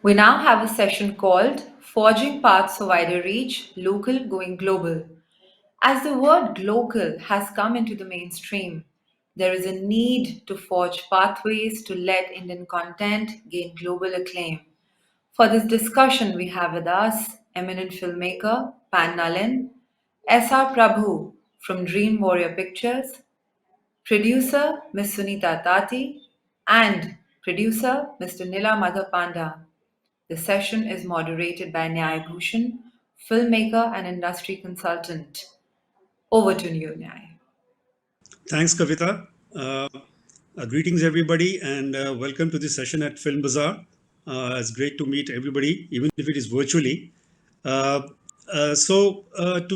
We now have a session called Forging Paths for Wider Reach, Local Going Global. As the word "glocal" has come into the mainstream, there is a need to forge pathways to let Indian content gain global acclaim. For this discussion, we have with us eminent filmmaker Nalin, S.R. Prabhu from Dream Warrior Pictures, producer Ms. Sunitha Tati, and producer Mr. Nila Madhab Panda. The session is moderated by Nyay Bhushan, filmmaker and industry consultant. Over to you, Nyay. Thanks, Kavita. Greetings, everybody, and welcome to this session at Film Bazaar. It's great to meet everybody, even if it is virtually. To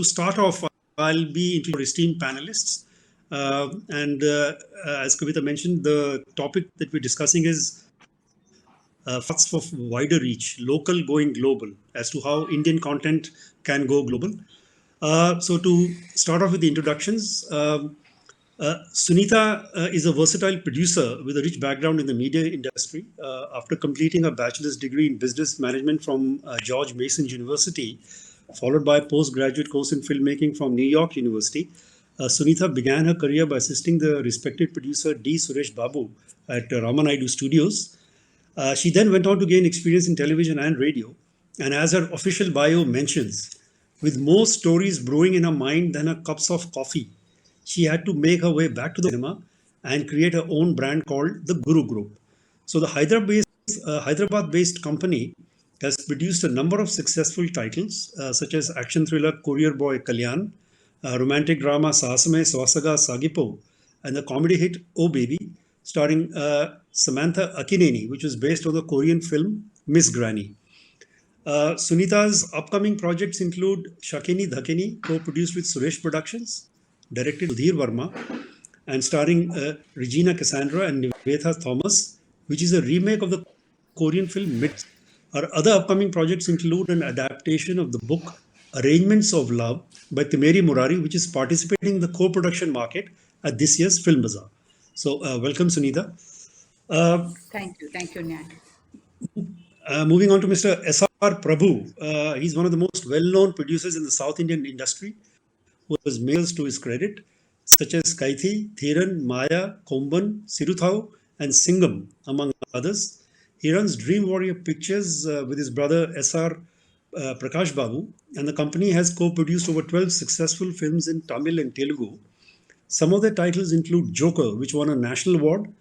start off, I'll be introducing our esteemed panelists. As Kavita mentioned, the topic that we're discussing is paths for wider reach, local going global, as to how Indian content can go global. To start off with the introductions, Sunitha is a versatile producer with a rich background in the media industry. After completing a bachelor's degree in business management from George Mason University, followed by a postgraduate course in filmmaking from New York University, Sunitha began her career by assisting the respected producer D. Suresh Babu at Ramanaidu Studios. She then went on to gain experience in television and radio. And as her official bio mentions, with more stories brewing in her mind than her cups of coffee, she had to make her way back to the cinema and create her own brand called the Guru Group. So the Hyderabad-based company has produced a number of successful titles such as action thriller Courier Boy Kalyan, romantic drama Sahasame Swasaga Sagipo, and the comedy hit Oh Baby, starring Samantha Akineni, which was based on the Korean film Miss Granny. Sunitha's upcoming projects include Shakini Dhakini, co-produced with Suresh Productions, directed by Sudhir Verma, and starring Regina Cassandra and Nivetha Thomas, which is a remake of the Korean film Mid. Our other upcoming projects include an adaptation of the book Arrangements of Love by Timeri Murari, which is participating in the co-production market at this year's Film Bazaar. So, welcome, Sunitha. Thank you, Nyay. Moving on to Mr. S.R. Prabhu. He's one of the most well-known producers in the South Indian industry, who has males to his credit, such as Kaithi, Thiran, Maya, Komban, Siruthau, and Singham, among others. He runs Dream Warrior Pictures with his brother S.R. Prakash Babu, and the company has co-produced over 12 successful films in Tamil and Telugu. Some of their titles include Joker, which won a national award,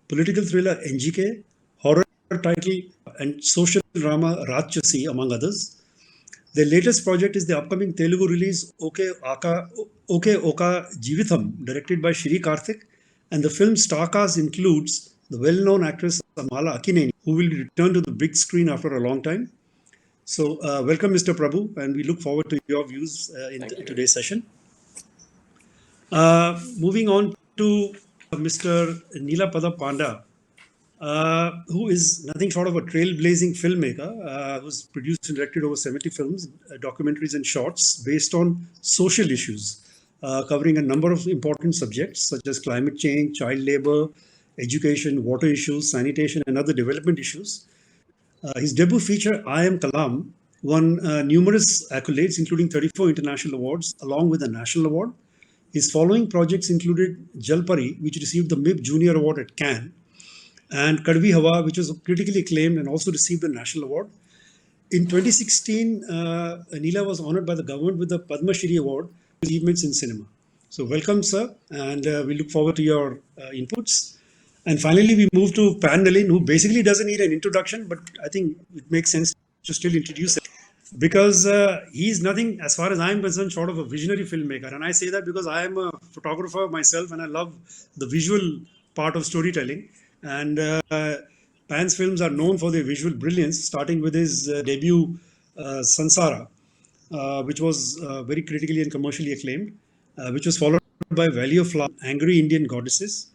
political thriller NGK, horror title, and social drama Rajchasi, among others. Their latest project is the upcoming Telugu release Okay Oka Jeevitham, directed by Shri Karthik, and the film star cast includes the well-known actress Amala Akineni, who will return to the big screen after a long time. So, welcome, Mr. Prabhu, and we look forward to your views in today's session. Moving on to Mr. Nila Panda, who is nothing short of a trailblazing filmmaker who's produced and directed over 70 films, documentaries, and shorts based on social issues, covering a number of important subjects such as climate change, child labor, education, water issues, sanitation, and other development issues. His debut feature, I Am Kalam, won numerous accolades, including 34 international awards, along with a national award. His following projects included Jalpari, which received the MIB Junior Award at Cannes, and Kadvi Hawa, which was critically acclaimed and also received the national award. In 2016, Nila was honored by the government with the Padma Shri Award for achievements in cinema. So welcome, sir, and we look forward to your inputs. And finally, we move to Nalin, who basically doesn't need an introduction, but I think it makes sense to still introduce him because he's nothing, as far as I'm concerned, short of a visionary filmmaker. And I say that because I am a photographer myself and I love the visual part of storytelling. And Pan's films are known for their visual brilliance, starting with his debut, Sansara, which was very critically and commercially acclaimed, which was followed by Valley of Flowers, Angry Indian Goddesses.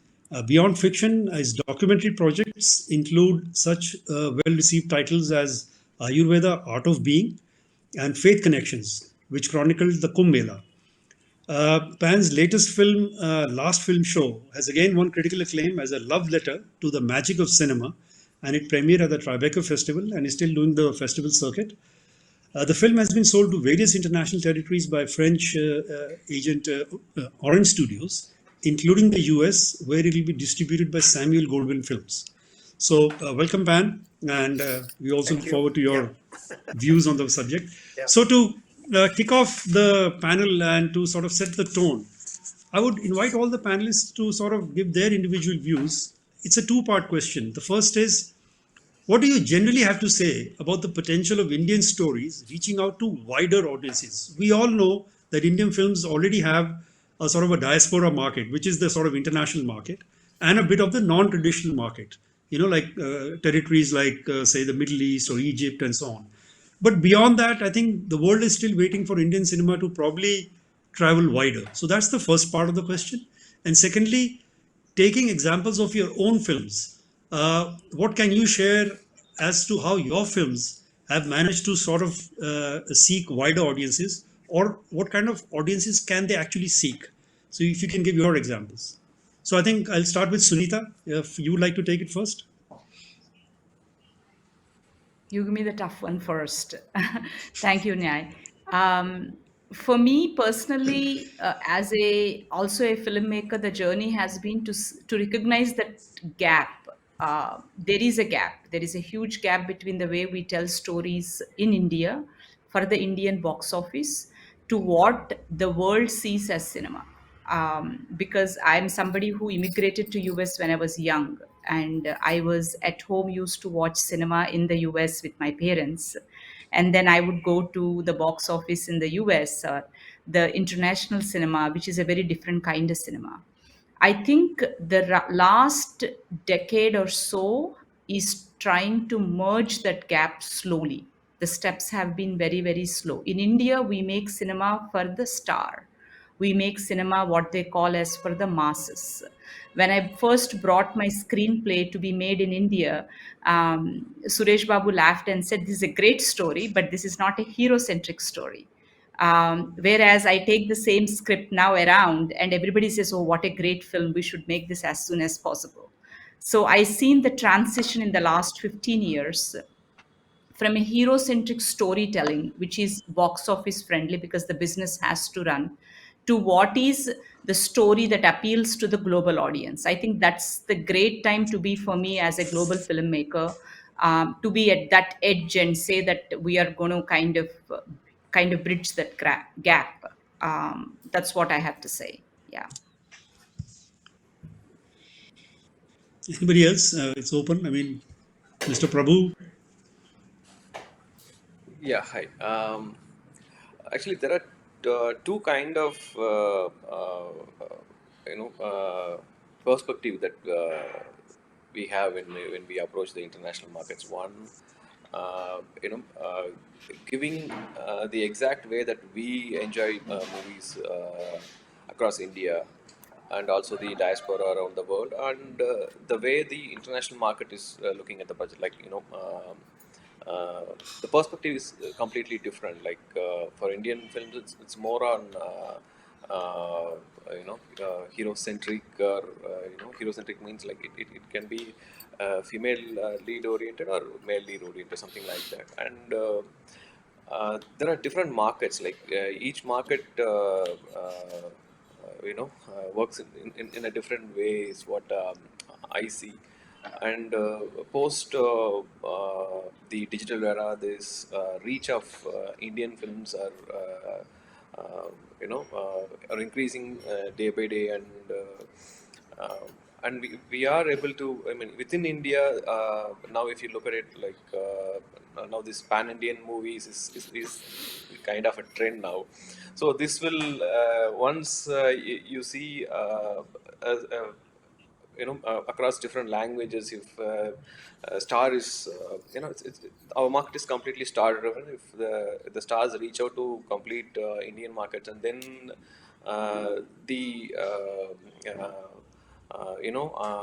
Beyond fiction, his documentary projects include such well-received titles as Ayurveda, Art of Being, and Faith Connections, which chronicled the Kumbh Mela. Pan's latest film, Last Film Show, has again won critical acclaim as a love letter to the magic of cinema and it premiered at the Tribeca Festival and is still doing the festival circuit. The film has been sold to various international territories by French agent Orange Studios, including the US, where it will be distributed by Samuel Goldwyn Films. So, welcome, Pan, and we also Thank look you. forward to your views on the subject. Yeah. So, to kick off the panel and to sort of set the tone, I would invite all the panelists to sort of give their individual views. It's a two-part question. The first is, what do you generally have to say about the potential of Indian stories reaching out to wider audiences? We all know that Indian films already have a sort of a diaspora market, which is the sort of international market, and a bit of the non-traditional market, like territories like, say, the Middle East or Egypt and so on. But beyond that, I think the world is still waiting for Indian cinema to probably travel wider. So that's the first part of the question. And secondly, taking examples of your own films, what can you share as to how your films have managed to sort of seek wider audiences, or what kind of audiences can they actually seek? So if you can give your examples. So I think I'll start with Sunitha, if you would like to take it first. You give me the tough one first. Thank you, Nyay. For me personally, as a also a filmmaker, the journey has been to recognize that gap. There is a gap. There is a huge gap between the way we tell stories in India for the Indian box office to what the world sees as cinema. Because I'm somebody who immigrated to US when I was young, and I was at home used to watch cinema in the US with my parents, and then I would go to the box office in the US, the international cinema, which is a very different kind of cinema. I think the last decade or so is trying to merge that gap slowly. The steps have been very, very slow. In India, we make cinema for the star. We make cinema what they call as for the masses. When I first brought my screenplay to be made in India, Suresh Babu laughed and said, "This is a great story, but this is not a hero centric story." Whereas I take the same script now around and everybody says, "Oh, what a great film. We should make this as soon as possible." So I've seen the transition in the last 15 years from a hero centric storytelling, which is box office friendly because the business has to run, to what is the story that appeals to the global audience. I think that's the great time to be for me as a global filmmaker, to be at that edge and say that we are going to kind of bridge that gap. That's what I have to say. Yeah. Anybody else? It's open. I mean, Mr. Prabhu. Yeah, hi. Actually, there are two kind of perspective that we have when we approach the international markets. One, giving the exact way that we enjoy movies across India and also the diaspora around the world, and the way the international market is looking at the budget, like the perspective is completely different. Like for Indian films, it's more on hero centric, or hero centric means like it can be female lead oriented or male lead oriented, something like that. And there are different markets. Like each market, works in a different way. Is what I see. And post the digital era, this reach of Indian films are increasing day by day, and we are able to, I mean, within India, now if you look at it, like now this pan-Indian movies is kind of a trend now. So this will, once you see across different languages, if star is our market is completely star driven. If the stars reach out to complete Indian markets, and then the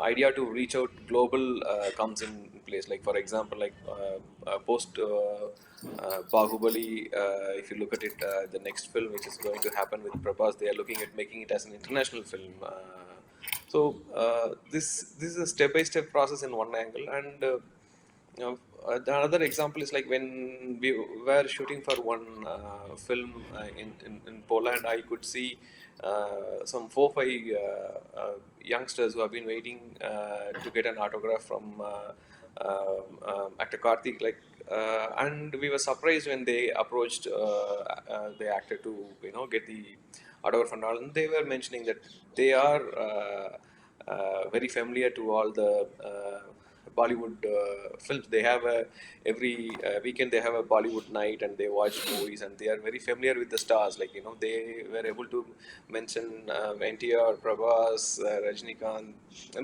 idea to reach out global comes in place. Like for example, like post Bahubali, if you look at it, the next film which is going to happen with Prabhas, they are looking at making it as an international film. So this is a step by step process in one angle, and Another example is like when we were shooting for one film in Poland, I could see some 4 5 youngsters who have been waiting to get an autograph from actor Karthik. And we were surprised when they approached the actor to get the autograph and all, and they were mentioning that they are very familiar to all the Bollywood films. They have every weekend they have a Bollywood night and they watch movies, and they are very familiar with the stars. They were able to mention NTR, Prabhas, Rajnikant,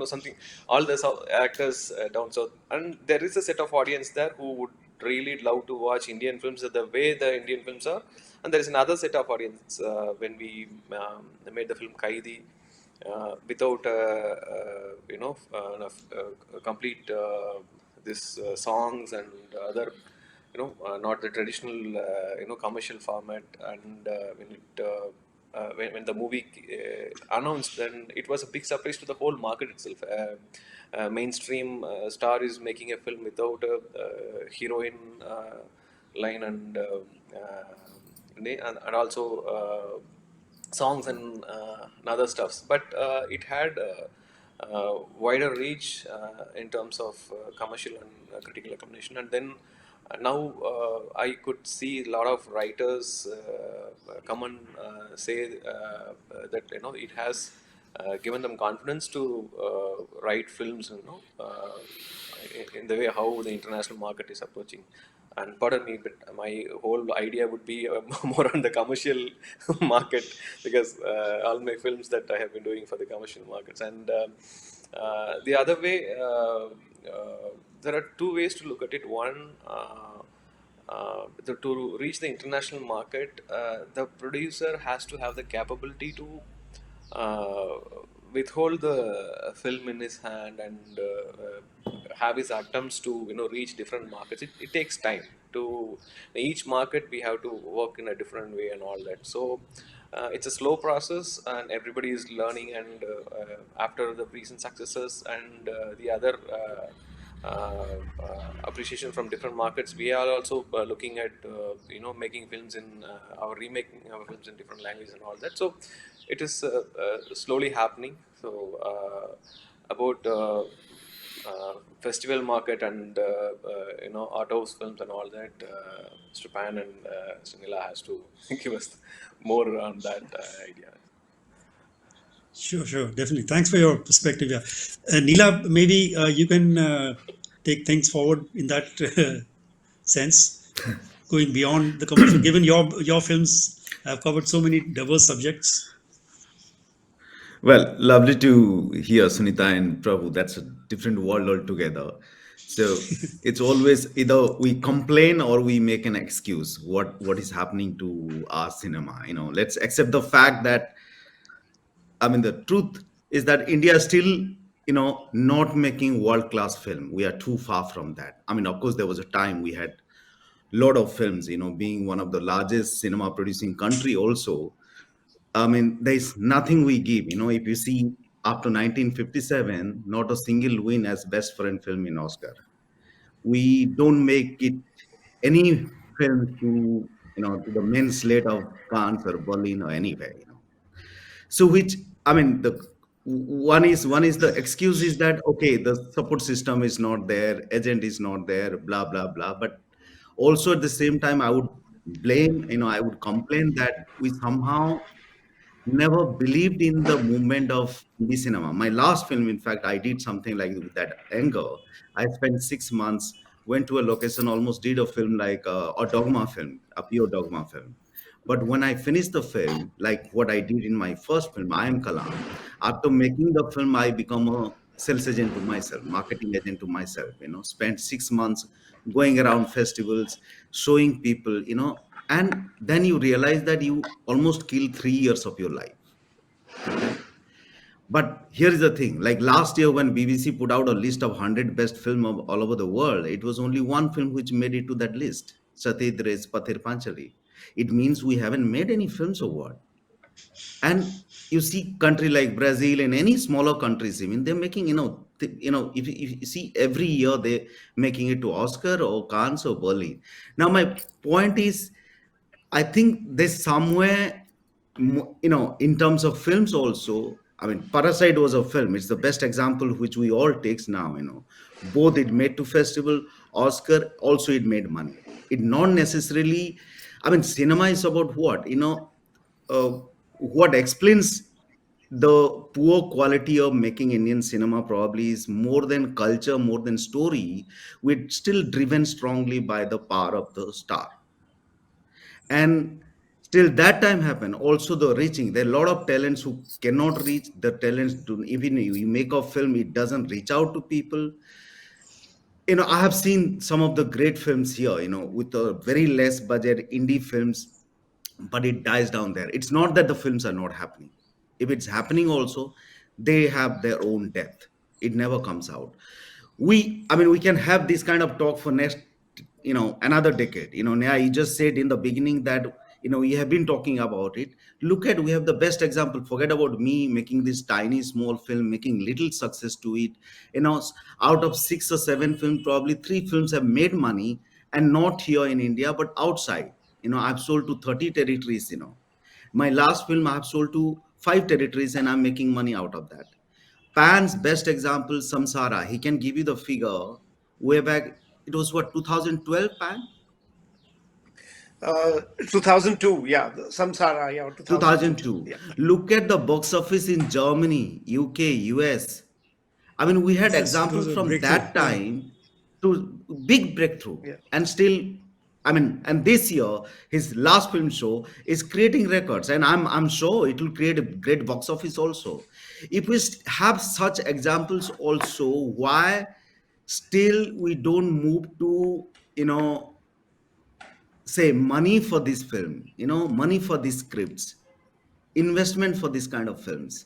something, all the actors down south. And there is a set of audience there who would really love to watch Indian films the way the Indian films are. And there is another set of audience when we made the film Kaidi, without complete this songs and other not the traditional commercial format. And when the movie announced, then it was a big surprise to the whole market itself. Mainstream star is making a film without a heroine line, and also songs and other stuffs, but it had wider reach in terms of commercial and critical recognition. And then now I could see a lot of writers come and say that it has given them confidence to write films, in the way how the international market is approaching. And pardon me, but my whole idea would be more on the commercial market, because all my films that I have been doing for the commercial markets. And the other way, there are two ways to look at it. One, to reach the international market, the producer has to have the capability to uh, withhold the film in his hand and have his attempts to reach different markets. It takes time to each market. We have to work in a different way and all that. So it's a slow process, and everybody is learning. And after the recent successes and the other appreciation from different markets, we are also looking at making films in our remaking our films in different languages and all that. So it is slowly happening. So about festival market and art house films and all that, Mr. Pan and Sunila has to give us more on that idea. Sure, definitely. Thanks for your perspective. Yeah, Nila, maybe you can take things forward in that sense, going beyond the commercial. Given your films have covered so many diverse subjects. Well, lovely to hear Sunitha and Prabhu. That's a different world altogether. So it's always either we complain or we make an excuse. What is happening to our cinema? Let's accept the fact that, I mean, the truth is that India is still, not making world-class film. We are too far from that. I mean, of course, there was a time we had lot of films, being one of the largest cinema producing country also. I mean, there's nothing we give. If you see after 1957, not a single win as best foreign film in Oscar. We don't make it any film to the main slate of Cannes or Berlin or anywhere. So which, I mean, the one is the excuse is that okay, the support system is not there, agent is not there, blah blah blah. But also at the same time, I would blame, I would complain that we somehow never believed in the movement of indie cinema. My last film, in fact, I did something like with that anger. I spent 6 months, went to a location, almost did a film like a dogma film, a pure dogma film. But when I finished the film, like what I did in my first film, I Am Kalam, after making the film, I become a sales agent to myself, marketing agent to myself, spent 6 months going around festivals, showing people, and then you realize that you almost kill 3 years of your life. Okay. But here is the thing, like last year when BBC put out a list of 100 best film of all over the world, it was only one film which made it to that list, Satyajit Ray's Pathir Panchali. It means we haven't made any films of what. And you see country like Brazil and any smaller countries, even they're making, If you see every year they making it to Oscar or Cannes or Berlin. Now my point is, I think there's somewhere, in terms of films also. I mean, Parasite was a film. It's the best example which we all takes now. Both it made to festival, Oscar. Also, it made money. It not necessarily. I mean, cinema is about what? What explains the poor quality of making Indian cinema probably is more than culture, more than story. We're still driven strongly by the power of the star. And still that time happen. Also the reaching. There are a lot of talents who cannot reach the talents. To even you make a film, it doesn't reach out to people. I have seen some of the great films here, with a very less budget indie films, but it dies down there. It's not that the films are not happening. If it's happening also, they have their own depth. It never comes out. We can have this kind of talk for next, another decade. Nyay, you just said in the beginning that, we have been talking about it. Look at, we have the best example. Forget about me making this tiny small film, making little success to it. Out of 6 or 7 films, probably 3 films have made money, and not here in India but outside. I've sold to 30 territories. My last film I've sold to 5 territories, and I'm making money out of that. Pan's best example, Samsara. He can give you the figure way back. It was what, 2012, Pan? 2002, yeah, Samsara, yeah, 2002, 2002. yeah. Look at the box office in Germany, UK, US. I mean, we had It was examples a from breakthrough. that time to big breakthrough. Yeah. And still, and this year, his last film show is creating records. And I'm sure it will create a great box office also. If we have such examples also, why still we don't move to, say, money for this film, money for these scripts, investment for this kind of films?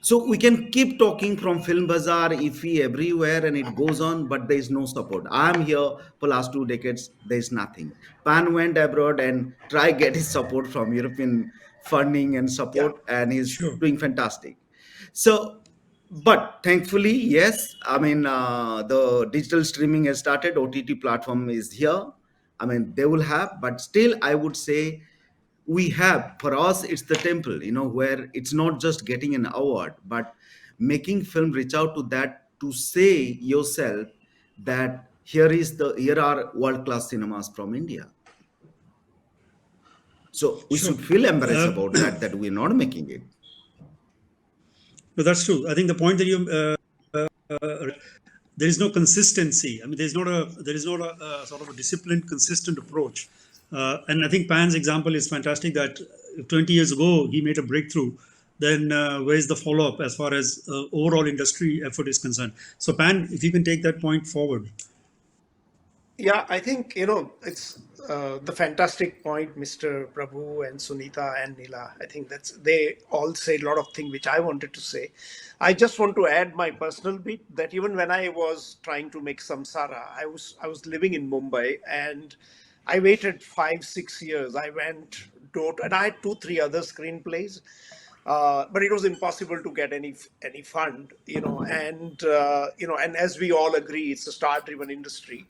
So we can keep talking from Film Bazaar, IFI, everywhere, and it goes on, but there is no support. I'm here for last 2 decades. There is nothing. Pan went abroad and try get his support from European funding and Yeah. support, and he's Sure. doing fantastic. So, but thankfully, yes, the digital streaming has started. OTT platform is here. They will have, but still, I would say we have, for us it's the temple, where it's not just getting an award, but making film reach out to that, to say yourself that here are world class cinemas from India. So we Sure. should feel embarrassed about that we're not making it. No, that's true. I think the point that there is no consistency. There is not a sort of a disciplined, consistent approach. And I think Pan's example is fantastic. That if 20 years ago he made a breakthrough, then where's the follow up as far as overall industry effort is concerned? So Pan, if you can take that point forward. Yeah, I think, it's the fantastic point, Mr. Prabhu and Sunitha and Nila. I think they all say a lot of things which I wanted to say. I just want to add my personal bit that even when I was trying to make Samsara, I was living in Mumbai, and I waited 5-6 years. I went door to, and I had 2-3 other screenplays, but it was impossible to get any fund, and as we all agree, it's a star-driven industry.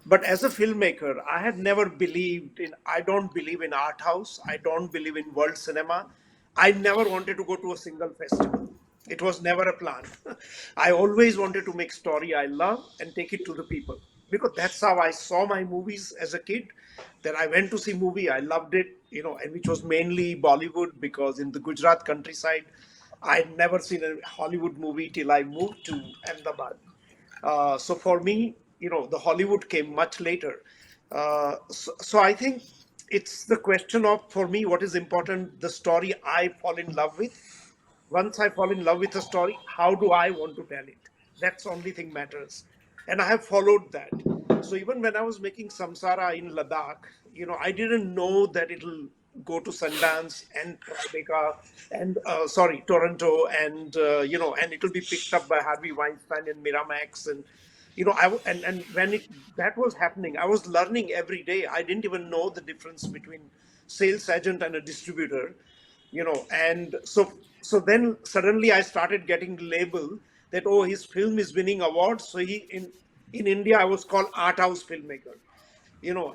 But as a filmmaker, I had never believed in, I don't believe in art house. I don't believe in world cinema. I never wanted to go to a single festival. It was never a plan. I always wanted to make story I love and take it to the people, because that's how I saw my movies as a kid. That I went to see movie, I loved it, and which was mainly Bollywood, because in the Gujarat countryside, I'd never seen a Hollywood movie till I moved to Ahmedabad. So for me, the Hollywood came much later. So I think it's the question of, for me, what is important, the story I fall in love with. Once I fall in love with a story, how do I want to tell it? That's the only thing matters. And I have followed that. So even when I was making Samsara in Ladakh, I didn't know that it'll go to Sundance and Tribeca and Toronto, and it'll be picked up by Harvey Weinstein and Miramax, and and when that was happening, I was learning every day. I didn't even know the difference between sales agent and a distributor, and so then suddenly I started getting label that, oh, his film is winning awards. So in India, I was called art house filmmaker,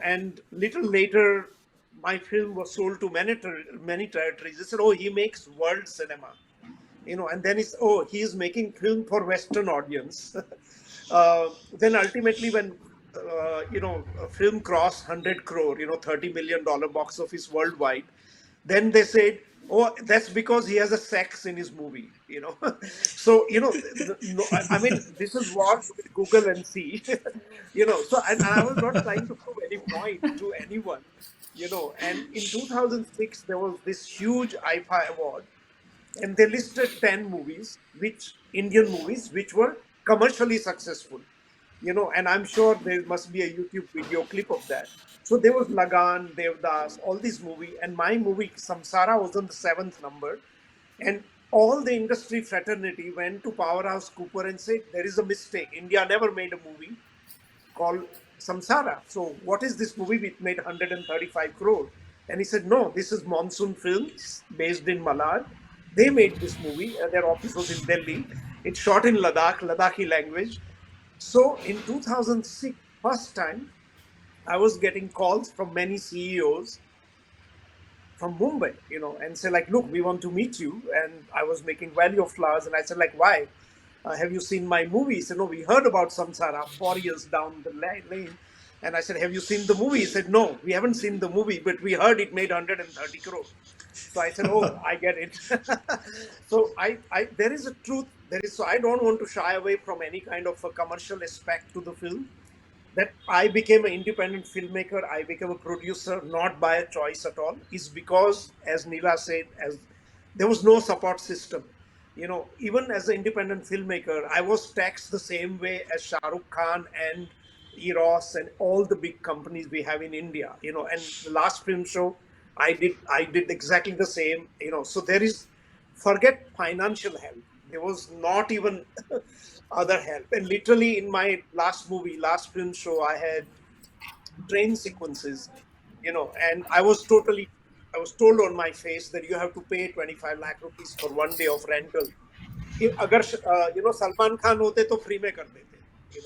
and little later, my film was sold to many territories. They said, oh, he makes world cinema, and then it's, oh, he is making film for Western audience. Then ultimately, when a film crossed 100 crore, $30 million box office worldwide, then they said, oh, that's because he has a sex in his movie. So no, I mean, this is what you will Google and see. So, and I was not trying to prove any point to anyone. And in 2006 there was this huge IFA award, and they listed 10 movies, which Indian movies, which were commercially successful. And I'm sure there must be a YouTube video clip of that. So there was Lagan, Devdas, all these movie, and my movie Samsara was on the seventh number. And all the industry fraternity went to Powerhouse Cooper and said, there is a mistake. India never made a movie called Samsara. So what is this movie which made 135 crore? And he said, no, this is Monsoon Films based in Malad. They made this movie. Their office was in Delhi. It's shot in Ladakh, Ladakhi language. So in 2006, first time, I was getting calls from many CEOs from Mumbai, and say like, look, we want to meet you. And I was making Valley of Flowers. And I said like, why? Have you seen my movie? He said, no, we heard about Samsara 4 years down the lane. And I said, have you seen the movie? He said, no, we haven't seen the movie, but we heard it made 130 crore. So I said, oh, I get it. So there is a truth. So I don't want to shy away from any kind of a commercial aspect to the film. That I became an independent filmmaker, I became a producer, not by a choice at all, is because, as Nila said, as there was no support system. Even as an independent filmmaker, I was taxed the same way as Shah Rukh Khan and Eros and all the big companies we have in India. And the last film show, I did exactly the same. So there is, forget financial help. There was not even other help. And literally in my last film show, I had train sequences, and I was told on my face that you have to pay 25 lakh rupees for 1 day of rental. If agar Salman Khan hote to free mein kar dete,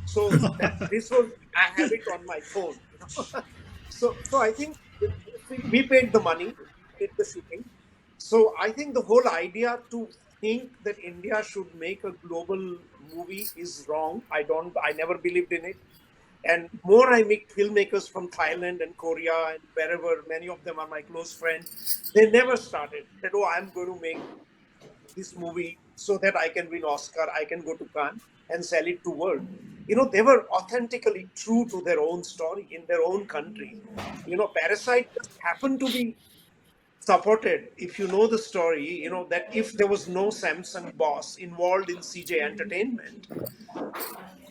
so that this was, I have it on my phone. So I think we paid the money, we did the shooting. So I think the whole idea to think that India should make a global movie is wrong. I never believed in it. And more I meet filmmakers from Thailand and Korea and wherever, many of them are my close friends, they never started that, oh, I'm going to make this movie so that I can win Oscar, I can go to Cannes and sell it to world. They were authentically true to their own story in their own country. Parasite just happened to be supported, if you know the story, that if there was no Samsung boss involved in CJ Entertainment,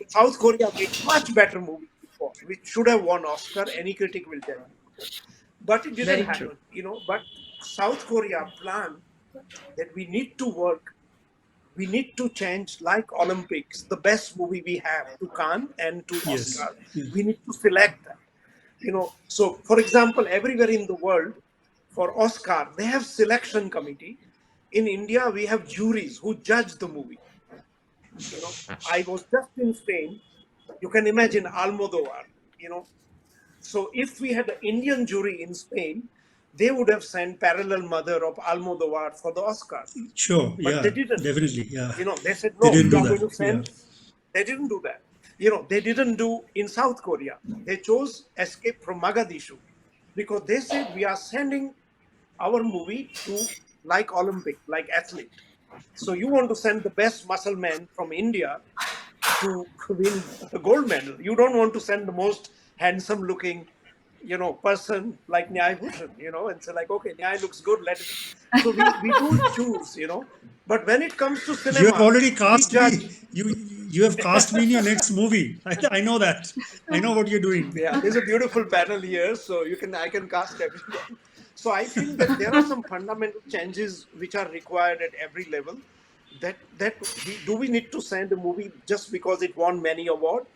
South Korea made much better movie before, which should have won Oscar, any critic will tell you. But it didn't Very true. happen, but South Korea planned that we need to work, we need to change, like Olympics, the best movie we have to Cannes and to Yes. Oscar, we need to select that. So for example, everywhere in the world, for Oscar, they have selection committee. In India, we have juries who judge the movie. I was just in Spain. You can imagine Almodovar. So if we had an Indian jury in Spain, they would have sent Parallel Mother of Almodovar for the Oscar. Sure. But Yeah. they didn't. Definitely. Yeah. They said, They no, didn't we do are going to that. send. Yeah. They didn't do that. They didn't do in South Korea. They chose Escape from Mogadishu because they said, we are sending our movie to like Olympic, like athlete. So you want to send the best muscle man from India to win a gold medal. You don't want to send the most handsome looking, person like Nyay Bhushan, and say like, okay, Nyay looks good. Let it. So we do choose, But when it comes to You have cinema, already we cast judge. me. You have cast me in your next movie. I know that. I know what you're doing. Yeah, there's a beautiful panel here, so I can cast everyone. So I feel that there are some fundamental changes which are required at every level. Do we need to send a movie just because it won many awards?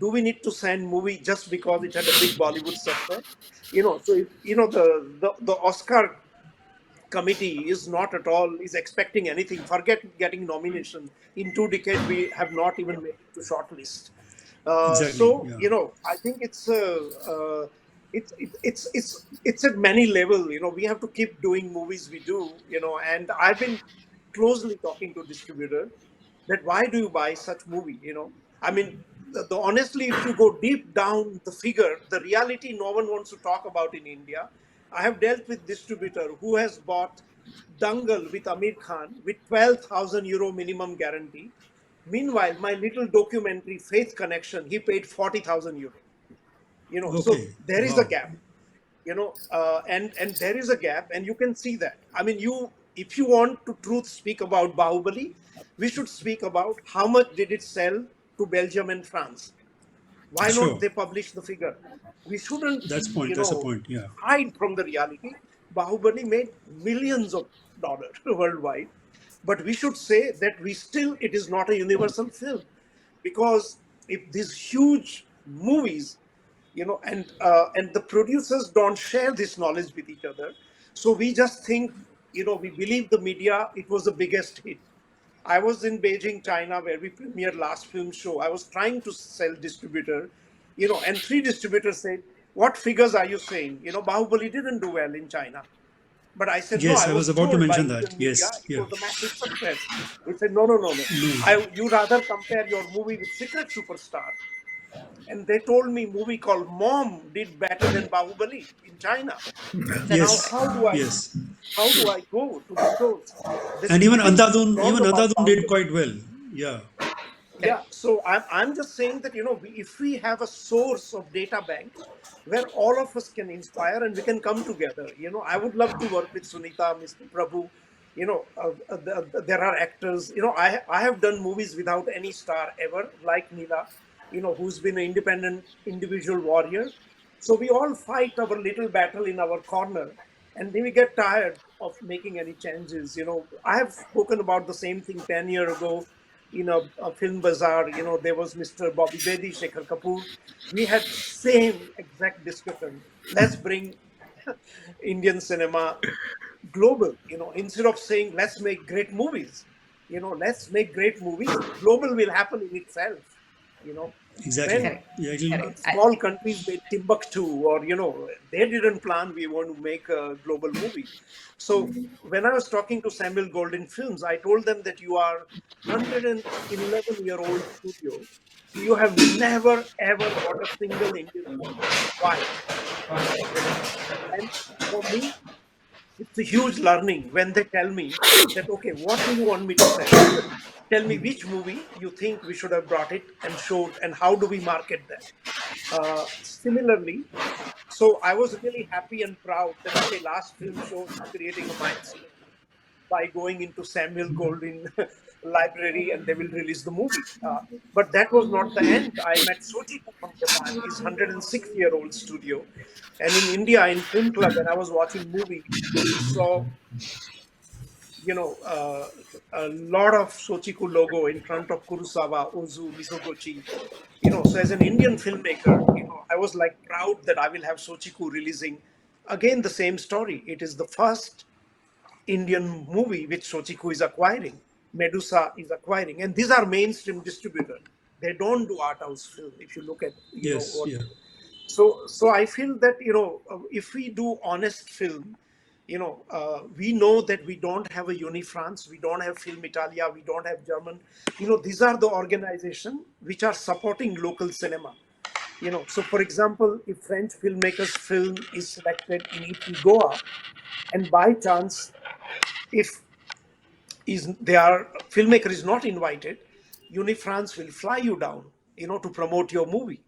Do we need to send movie just because it had a big Bollywood success? So if, the Oscar committee is not at all is expecting anything. Forget getting nomination. In 2 decades, we have not even made it to shortlist. Exactly. So Yeah. I think it's at many level. We have to keep doing movies we do. And I've been closely talking to distributor that why do you buy such movie? I mean, the honestly, if you go deep down the figure, the reality no one wants to talk about in India. I have dealt with distributor who has bought Dangal with Amir Khan with 12,000 euro minimum guarantee. Meanwhile, my little documentary Faith Connection, he paid 40,000 euro. So Okay. there is a Wow. gap. And there is a gap, and you can see that. I mean, if you want to truth speak about Bahubali, we should speak about how much did it sell to Belgium and France. Why not Sure. they publish the figure? We shouldn't, That's point. That's a point. Yeah. hide from the reality. Bahubali made millions of dollars worldwide, but we should say that it is not a universal film, because if these huge movies, and the producers don't share this knowledge with each other, so we just think, we believe the media. It was the biggest hit. I was in Beijing, China, where we premiered last film show. I was trying to sell distributor, and three distributors said, "What figures are you saying? Bahubali didn't do well in China." But I said, "No, Yes, I I was was about to told by mention that. Indian media Yes. it Yeah. was a massive success." He said, "No, no, no, no. No. You rather compare your movie with Secret Superstar." And they told me movie called Mom did better than Bahubali in China. Now, Yes. Yes. how do I go to the source? This And even movie is Andhadhun, not even about Andhadhun did Bahubali. quite well. Yeah. Yeah, so I'm just saying that, if we have a source of data bank where all of us can inspire and we can come together. I would love to work with Sunitha, Mr. Prabhu. There are actors. I have done movies without any star ever, like Nila, who's been an independent individual warrior. So we all fight our little battle in our corner, and then we get tired of making any changes. I have spoken about the same thing 10 years ago in a film bazaar. There was Mr. Bobby Bedi, Shekhar Kapoor. We had same exact discussion. Let's bring Indian cinema global. Instead of saying let's make great movies, let's make great movies. Global will happen in itself. You know, Exactly. when Correct. Yeah. Correct. small countries made Timbuktu, or they didn't plan we want to make a global movie. So when I was talking to Samuel Golden Films, I told them that you are 111-year-old studio. You have never ever got a single Indian movie. Why? And for me, it's a huge learning when they tell me that, okay, what do you want me to sell? Tell me which movie you think we should have brought it and showed, and how do we market that? Similarly, so I was really happy and proud that, okay, last film show is creating a milestone by going into Samuel Goldwyn library, and they will release the movie. But that was not the end. I met Sojiku from Japan, his 106-year-old studio. And in India, in Film Club, when I was watching movie, we saw, you know, uh, a lot of Sochiku logo in front of Kurosawa, Ozu, Mizoguchi. So as an Indian filmmaker, I was like proud that I will have Sochiku releasing again the same story. It is the first Indian movie which Sochiku is acquiring, Medusa is acquiring, and these are mainstream distributor. They don't do art house film. If you look at Yes. what, Yeah. so I feel that if we do honest film, we know that we don't have a Unifrance, we don't have Film Italia, we don't have German. These are the organizations which are supporting local cinema. So for example, if French filmmakers' film is selected in EP Goa, and by chance, if their filmmaker is not invited, Unifrance will fly you down, to promote your movie.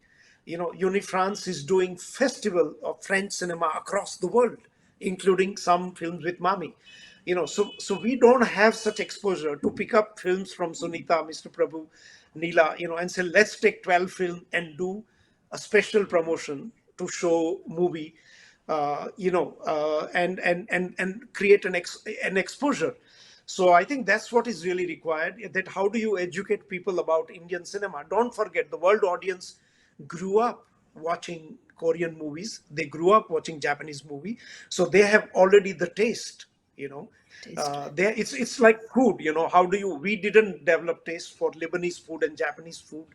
Unifrance is doing festival of French cinema across the world, including some films with Mami. So we don't have such exposure to pick up films from Sunitha, Mr. Prabhu, Nila, and say, let's take 12 film and do a special promotion to show movie, and create an exposure. So I think that's what is really required. That how do you educate people about Indian cinema? Don't forget, the world audience grew up watching Korean movies. They grew up watching Japanese movie, so they have already the taste. There it's like food. How do you? We didn't develop taste for Lebanese food and Japanese food.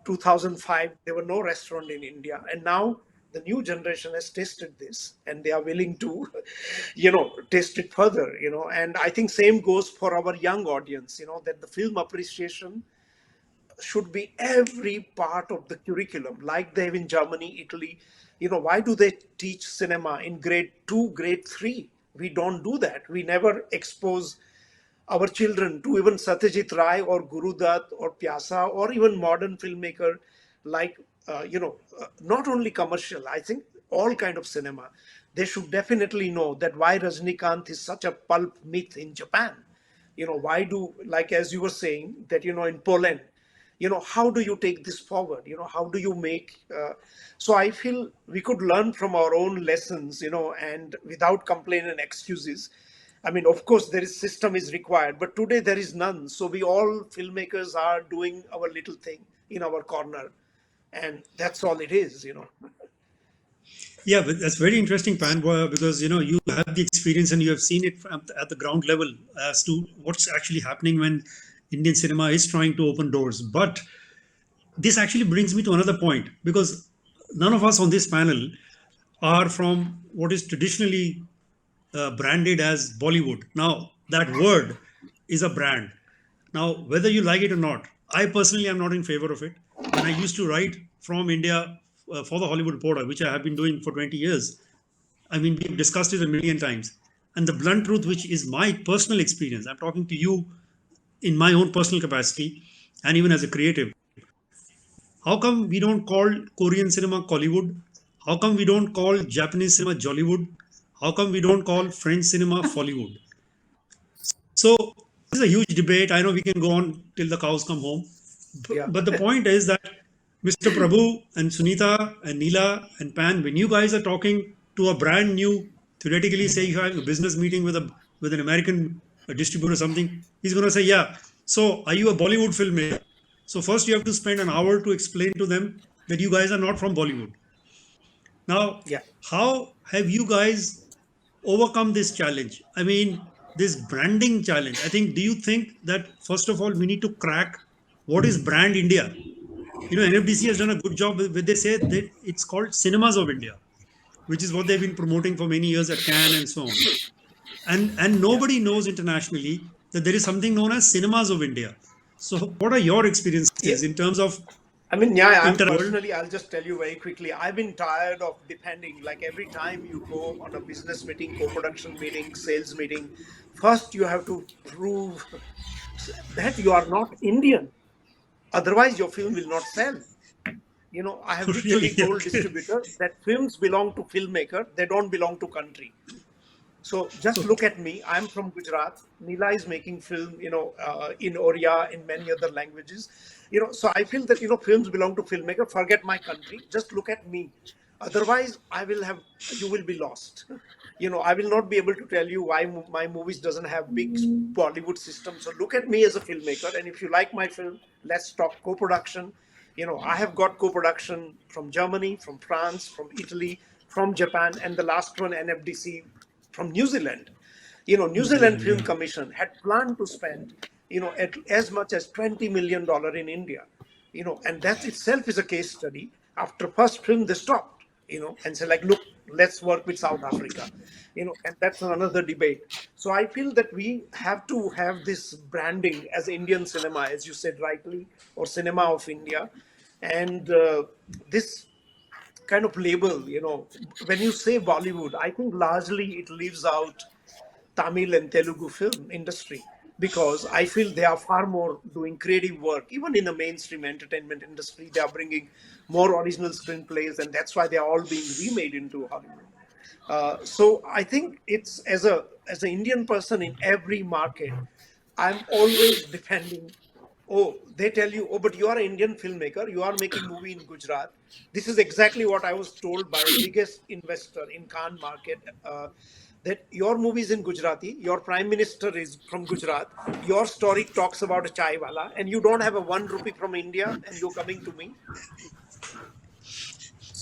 2005 there were no restaurant in India, and now the new generation has tasted this and they are willing to taste it further. And I think same goes for our young audience, that the film appreciation should be every part of the curriculum, like they have in Germany, Italy. Why do they teach cinema in grade 2, grade 3? We don't do that. We never expose our children to even Satyajit Ray or Guru Dutt or Pyasa or even modern filmmaker like, not only commercial, I think all kind of cinema. They should definitely know that why Rajnikant is such a pulp myth in Japan. Why do, like as you were saying, that, in Poland, how do you take this forward? How do you make, so I feel we could learn from our own lessons, and without complaint and excuses. I mean, of course, there is system is required, but today there is none. So we all filmmakers are doing our little thing in our corner, and that's all it is. Yeah, but that's very interesting, Pan, because you have the experience and you have seen it at the ground level as to what's actually happening when Indian cinema is trying to open doors. But this actually brings me to another point, because none of us on this panel are from what is traditionally branded as Bollywood. Now, that word is a brand. Now, whether you like it or not, I personally am not in favor of it. When I used to write from India for the Hollywood Reporter, which I have been doing for 20 years, I mean, we've discussed it a million times. And the blunt truth, which is my personal experience, I'm talking to you in my own personal capacity and even as a creative. How come we don't call Korean cinema Kollywood? How come we don't call Japanese cinema Jollywood? How come we don't call French cinema Follywood? So this is a huge debate. I know we can go on till the cows come home. Yeah. But the point is that Mr. Prabhu and Sunitha and Nila and Pan, when you guys are talking to a brand new, theoretically say you're having a business meeting with an American distributor or something, he's going to say, yeah, so are you a Bollywood filmmaker? So first you have to spend an hour to explain to them that you guys are not from Bollywood. Now, Yeah. how have you guys overcome this challenge? I mean, this branding challenge. I think, do you think that first of all, we need to crack what is brand India? NFDC has done a good job with they say that it's called Cinemas of India, which is what they've been promoting for many years at Cannes and so on. And Yeah. nobody knows internationally that there is something known as Cinemas of India. So what are your Yeah. experiences in terms of I mean, yeah, I'm interworld? personally, I'll just tell you very quickly. I've been tired of depending, like every time you go on a business meeting, co production meeting, sales meeting, first you have to prove that you are not Indian. Otherwise, your film will not sell. I have Really? literally told Okay. distributor that films belong to filmmaker, they don't belong to country. So just look at me. I'm from Gujarat. Nila is making film, in Oriya, in many other languages. So I feel that, films belong to filmmaker. Forget my country. Just look at me. Otherwise, you will be lost. I will not be able to tell you why my movies doesn't have big Bollywood system. So look at me as a filmmaker. And if you like my film, let's talk co-production. I have got co-production from Germany, from France, from Italy, from Japan, and the last one, NFDC, from New Zealand. New New Zealand Zealand, Film yeah. Commission had planned to spend, as much as $20 million in India, and that itself is a case study. After first film, they stopped, and said like, look, let's work with South Africa, and that's another debate. So I feel that we have to have this branding as Indian cinema, as you said rightly, or cinema of India, and this kind of label, when you say Bollywood, I think largely it leaves out Tamil and Telugu film industry, because I feel they are far more doing creative work. Even in the mainstream entertainment industry, they are bringing more original screenplays, and that's why they are all being remade into Hollywood. So I think it's as an Indian person in every market, I'm always defending. Oh, they tell you, oh, but you are an Indian filmmaker. You are making movie in Gujarat. This is exactly what I was told by a biggest investor in Cannes market. That your movie is in Gujarati, your prime minister is from Gujarat, your story talks about a chai wala, and you don't have a 1 rupee from India, and you're coming to me.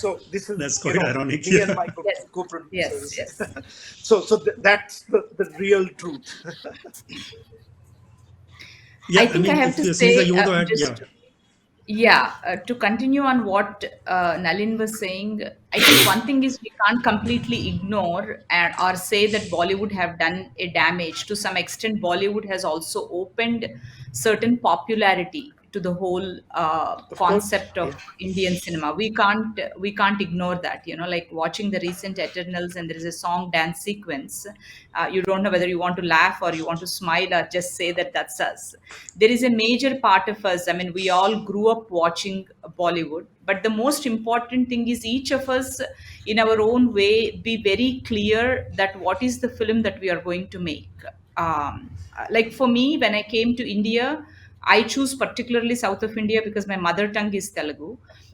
So this is, That's quite ironic. me and my Yeah. Yes, yes, co-producers. yes. That's the real truth. I Yeah. I think I mean, have if to Sunitha, say, you want to add, yeah. just yeah, to continue on what Nalin was saying, I think one thing is we can't completely ignore or say that Bollywood have done a damage. To some extent, Bollywood has also opened certain popularity to the whole Of course, concept of yeah. Indian cinema. We can't ignore that. Like watching the recent Eternals, and there is a song dance sequence. You don't know whether you want to laugh or you want to smile or just say that that's us. There is a major part of us. I mean, we all grew up watching Bollywood, but the most important thing is each of us, in our own way, be very clear that what is the film that we are going to make. Like for me, when I came to India, I choose particularly South of India because my mother tongue is Telugu.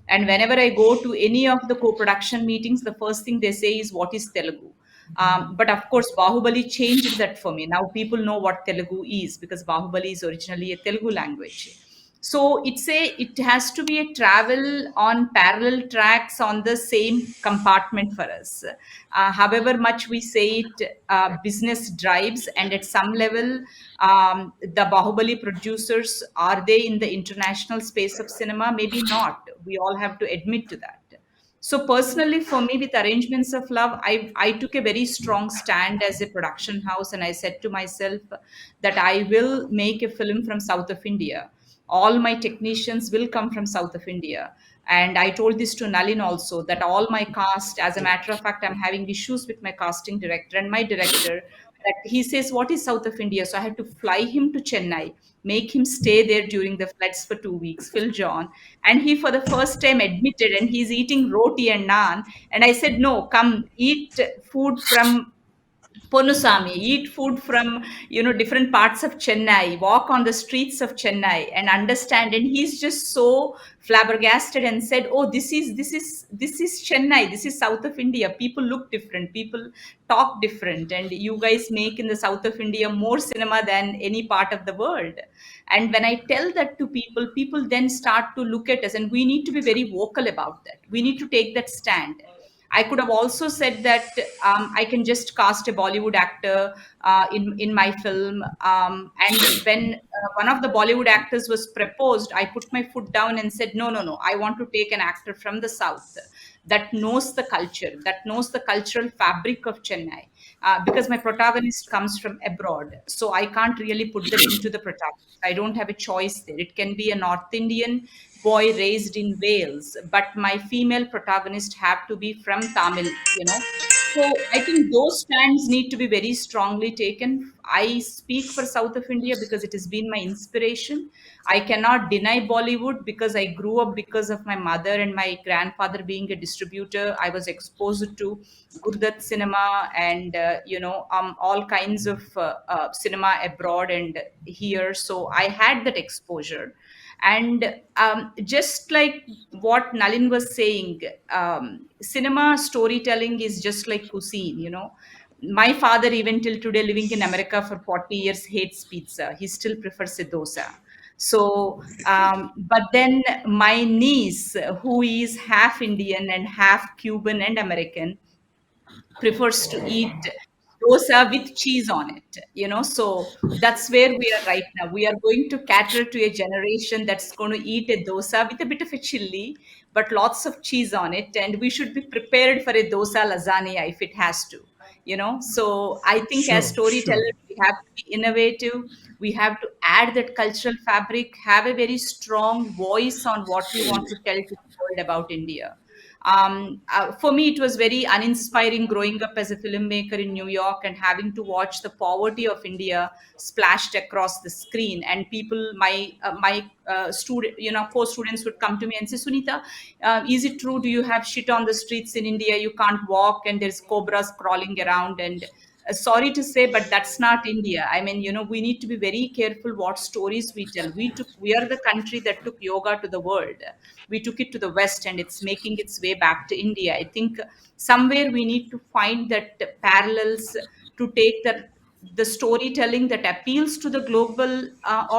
And whenever I go to any of the co-production meetings, the first thing they say is, "What is Telugu?" But of course, Bahubali changed that for me. Now people know what Telugu is because Bahubali is originally a Telugu language. So it has to be a travel on parallel tracks on the same compartment for us. However much we say it, business drives, and at some level, the Bahubali producers, are they in the international space of cinema? Maybe not. We all have to admit to that. So personally, for me, with Arrangements of Love, I took a very strong stand as a production house, and I said to myself that I will make a film from South of India. All my technicians will come from South of India. And I told this to Nalin also, that all my cast, as a matter of fact, I'm having issues with my casting director and my director, that he says, "What is South of India?" So I had to fly him to Chennai, make him stay there during the floods for 2 weeks, Phil John. And he, for the first time, admitted, and he's eating roti and naan. And I said, "No, come eat food from Ponusami, eat food from different parts of Chennai, walk on the streets of Chennai and understand." And he's just so flabbergasted and said, "Oh, this is Chennai, this is South of India. People look different, people talk different, and you guys make in the South of India more cinema than any part of the world." And when I tell that to people, people then start to look at us, and we need to be very vocal about that. We need to take that stand. I could have also said that I can just cast a Bollywood actor in my film. And when one of the Bollywood actors was proposed, I put my foot down and said, "No, no, no. I want to take an actor from the South that knows the culture, that knows the cultural fabric of Chennai." Because my protagonist comes from abroad. So I can't really put that into the protagonist. I don't have a choice there. It can be a North Indian boy raised in Wales, but my female protagonist have to be from Tamil. So I think those stands need to be very strongly taken. I speak for South of India because it has been my inspiration. I cannot deny Bollywood because I grew up because of my mother and my grandfather being a distributor. I was exposed to Gurdat cinema and all kinds of cinema abroad and here. So I had that exposure. And just like what Nalin was saying, cinema storytelling is just like cuisine. My father, even till today, living in America for 40 years, hates pizza. He still prefers a dosa. So, but then my niece, who is half Indian and half Cuban and American, prefers to eat dosa with cheese on it. So that's where we are right now. We are going to cater to a generation that's going to eat a dosa with a bit of a chili, but lots of cheese on it. And we should be prepared for a dosa lasagna if it has to. So I think as Sure, sure. storytellers, we have to be innovative. We have to add that cultural fabric, have a very strong voice on what we want to tell to the world about India. For me, it was very uninspiring growing up as a filmmaker in New York and having to watch the poverty of India splashed across the screen. And people, my student, co-students would come to me and say, "Sunitha, is it true? Do you have shit on the streets in India? You can't walk, and there's cobras crawling around." And sorry to say, but that's not India. I mean, we need to be very careful what stories we tell. We are the country that took yoga to the world. We took it to the West, and it's making its way back to India. I think somewhere we need to find that parallels to take the storytelling that appeals to the global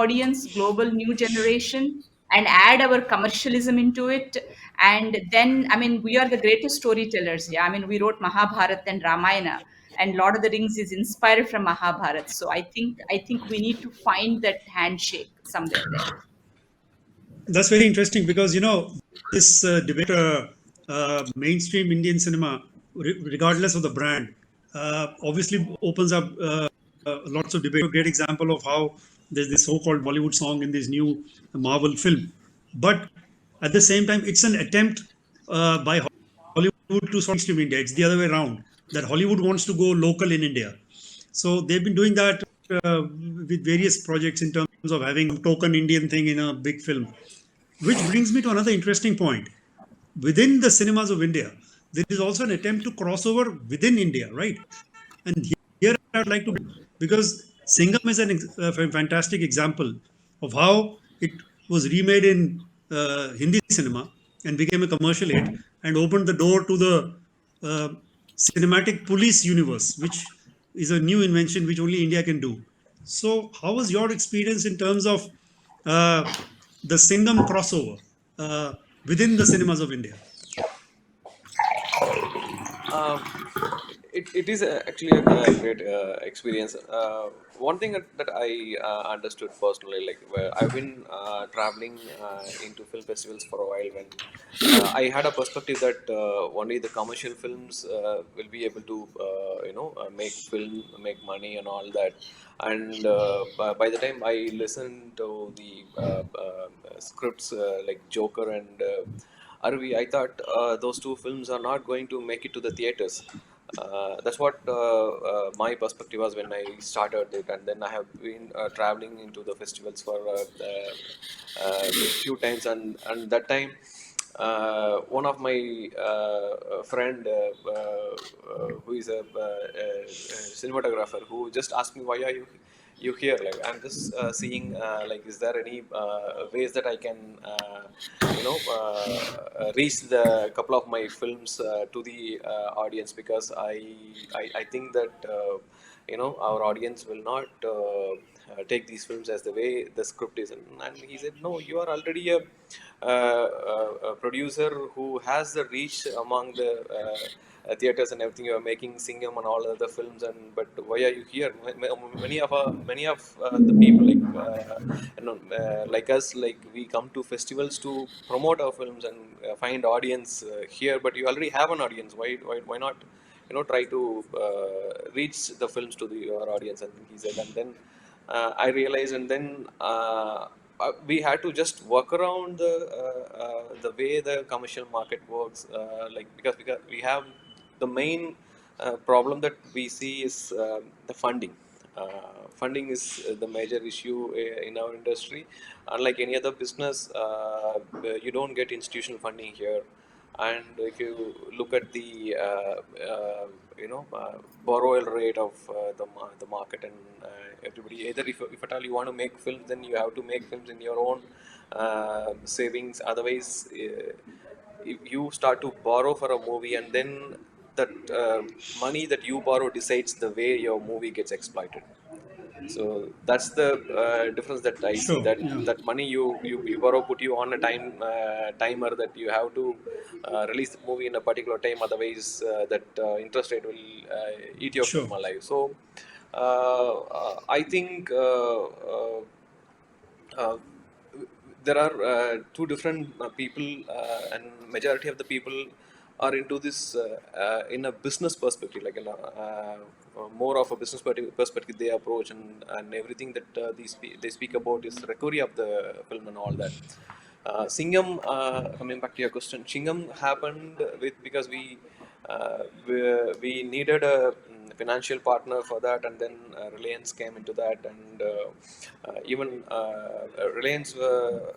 audience, global new generation, and add our commercialism into it, And then, I mean, we are the greatest storytellers. Yeah, I mean, we wrote Mahabharata and Ramayana, and Lord of the Rings is inspired from Mahabharata. So I think we need to find that handshake somewhere there. That's very interesting because this debate mainstream Indian cinema, regardless of the brand, obviously opens up lots of debate. A great example of how there's this so-called Bollywood song in this new Marvel film, but at the same time, it's an attempt by Hollywood to sort of mainstream India. It's the other way around, that Hollywood wants to go local in India. So they've been doing that with various projects in terms of having some token Indian thing in a big film. Which brings me to another interesting point. Within the cinemas of India, there is also an attempt to cross over within India, right? And here I would like to, because Singham is a fantastic example of how it was remade in Hindi cinema and became a commercial hit and opened the door to the uh, cinematic police universe, which is a new invention which only India can do. So, how was your experience in terms of uh, the Singham crossover uh, within the cinemas of India? Um, it is actually a great experience. One thing that I understood personally, like where I've been traveling into film festivals for a while, when I had a perspective that only the commercial films will be able to, make money and all that. And by the time I listened to the scripts like Joker and Arvi, I thought those two films are not going to make it to the theaters. That's what my perspective was when I started it, and then I have been traveling into the festivals for few times, and that time one of my friend who is a cinematographer, who just asked me, why are you here, like I'm just seeing, like is there any ways that I can reach the couple of my films to the audience, because I think that our audience will not take these films as the way the script is. And he said, no, you are already a producer who has the reach among the theaters and everything. You are making Singham and all other films, and but why are you here? Many of the people, like like us, like we come to festivals to promote our films and find audience here, but you already have an audience. Why not try to reach the films to your audience? And he said, and then I realized, and then we had to just work around the way the commercial market works, like because we have the main problem that we see is the funding. Funding is the major issue in our industry. Unlike any other business, you don't get institutional funding here. And if you look at the borrowal rate of the market, and everybody, either if at all you want to make films, then you have to make films in your own savings. Otherwise, if you start to borrow for a movie, and then that money that you borrow decides the way your movie gets exploited. So that's the difference that I see. Sure. That Yeah. that money you borrow put you on a timer, that you have to release the movie in a particular time. Otherwise, that interest rate will eat your Sure. film alive. So I think uh, there are two different people, and majority of the people are into this in a business perspective, like in more of a business perspective they approach, and everything that they speak about is recovery of the film and all that. Singham, coming back to your question, Singham happened because we needed a financial partner for that, and then Reliance came into that, and even Reliance were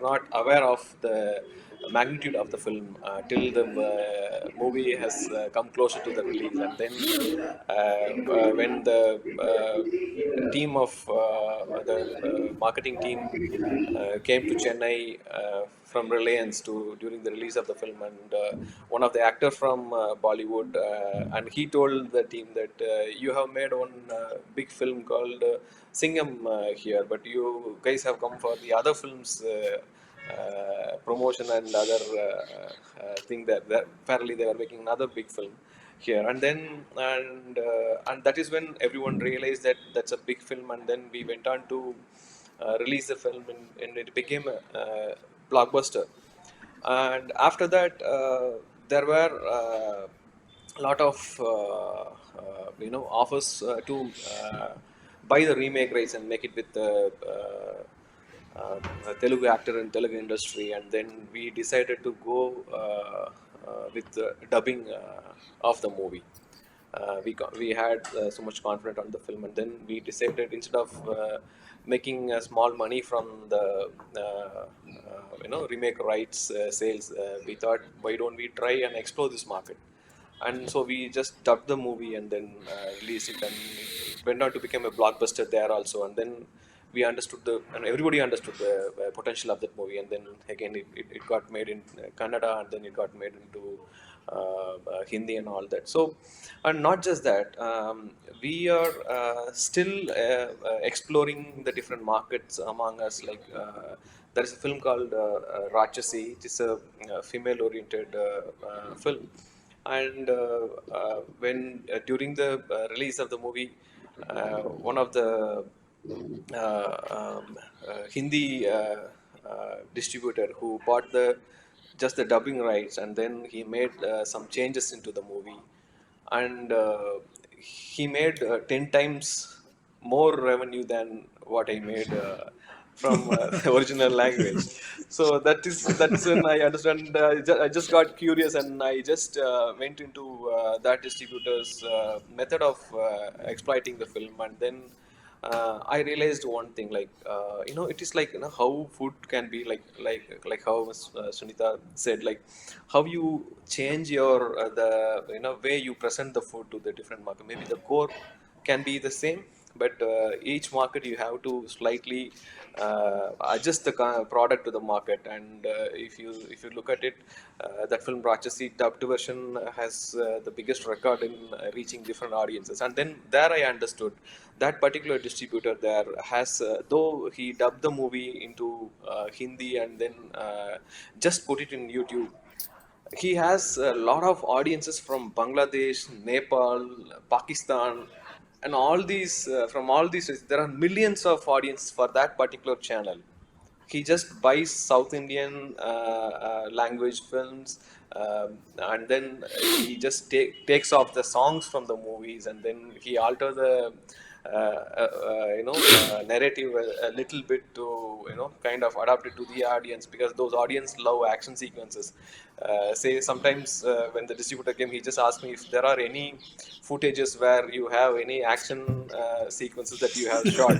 not aware of the magnitude of the film till the movie has come closer to the release, and then when the team of the marketing team came to Chennai from Reliance to during the release of the film, and one of the actors from Bollywood, and he told the team that you have made one big film called Singham here, but you guys have come for the other films promotion and other thing that apparently they were making another big film here, and then and that is when everyone realized that that's a big film, and then we went on to release the film, and it became a blockbuster. And after that, there were a lot of offers to buy the remake rights and make it with the a Telugu actor in Telugu industry, and then we decided to go with the dubbing of the movie. We had so much confidence on the film, and then we decided, instead of making small money from the remake rights sales, we thought, why don't we try and explore this market? And so we just dubbed the movie and then released it, and it went on to become a blockbuster there also. And then we understood and everybody understood the potential of that movie, and then again it got made in Kannada, and then it got made into Hindi and all that. So, and not just that, we are still exploring the different markets among us. Like there is a film called Rachasi. It is a female oriented film, and when during the release of the movie, one of the Hindi distributor who bought the just the dubbing rights, and then he made some changes into the movie, and he made 10 times more revenue than what I made from the original language. So that's when I understand. I just got curious, and I just went into that distributor's method of exploiting the film, and then I realized one thing, like it is like, how food can be like how Sunitha said, like how you change your the way you present the food to the different market. Maybe the core can be the same, but each market you have to slightly adjust the product to the market. And if you look at it, that film Rachasi dubbed version has the biggest record in reaching different audiences. And then there I understood that particular distributor there has, though he dubbed the movie into Hindi and then just put it in YouTube, he has a lot of audiences from Bangladesh, Nepal, Pakistan, and all these from all these. There are millions of audiences for that particular channel. He just buys South Indian language films, and then he just takes off the songs from the movies, and then he alter the narrative a little bit to kind of adapt it to the audience, because those audience love action sequences. Say sometimes when the distributor came, he just asked me if there are any footages where you have any action sequences that you have shot.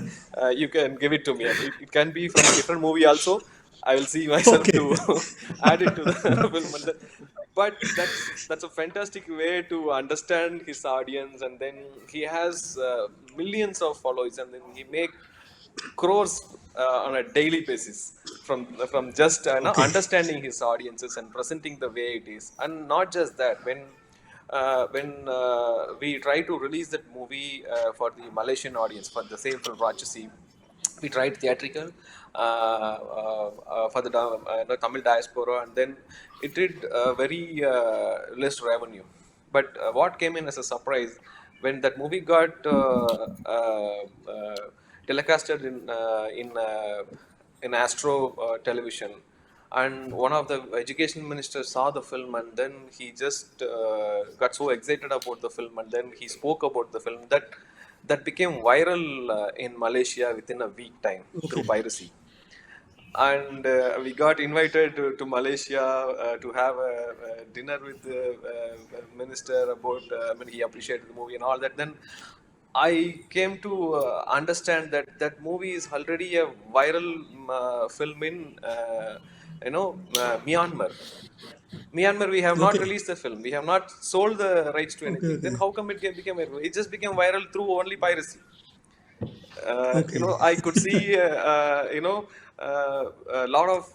You can give it to me, and it can be from a different movie also. I will see myself Okay. to add it to the film. And but that's a fantastic way to understand his audience, and then he has millions of followers, and then he make crores on a daily basis from just Okay. understanding his audiences and presenting the way it is. And not just that, when we try to release that movie for the Malaysian audience for the same film Rachasi, we tried theatrical for the Tamil diaspora, and then it did very less revenue. But what came in as a surprise, when that movie got telecasted in Astro television, and one of the education ministers saw the film, and then he just got so excited about the film, and then he spoke about the film that became viral in Malaysia within a week time through Okay. piracy. And we got invited to Malaysia to have a dinner with the minister about. He appreciated the movie and all that. Then I came to understand that that movie is already a viral film in Myanmar. Myanmar, we have not Okay. released the film. We have not sold the rights to Okay. anything. Then Okay. how come became viral? It just became viral through only piracy. Okay. I could see, a lot of